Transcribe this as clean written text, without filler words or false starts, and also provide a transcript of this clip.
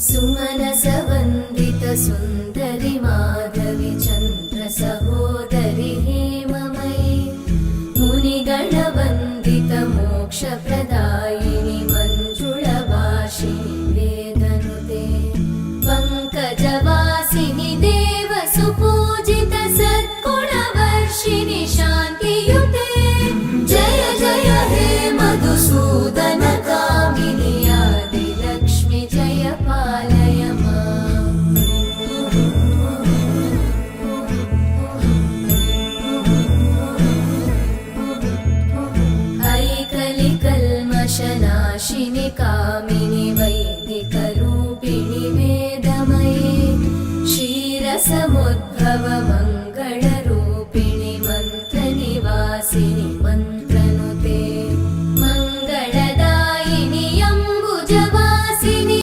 सुमनसवन्दित सुन्दरि माधवि चन्द्र सहोदरि हेममयि मुनिगणवन्दित मोक्षप्रदायिनि मञ्जुळभाषिणि वेदनुते पङ्कजवासिनि देवसुपूजित सद्गुणवर्षिणि शान्तियुते जय जय हे मधुसूदन कामिनि आदिलक्ष्मि जय पालय माम् ऐकलिकल्मषनाशिनि कामि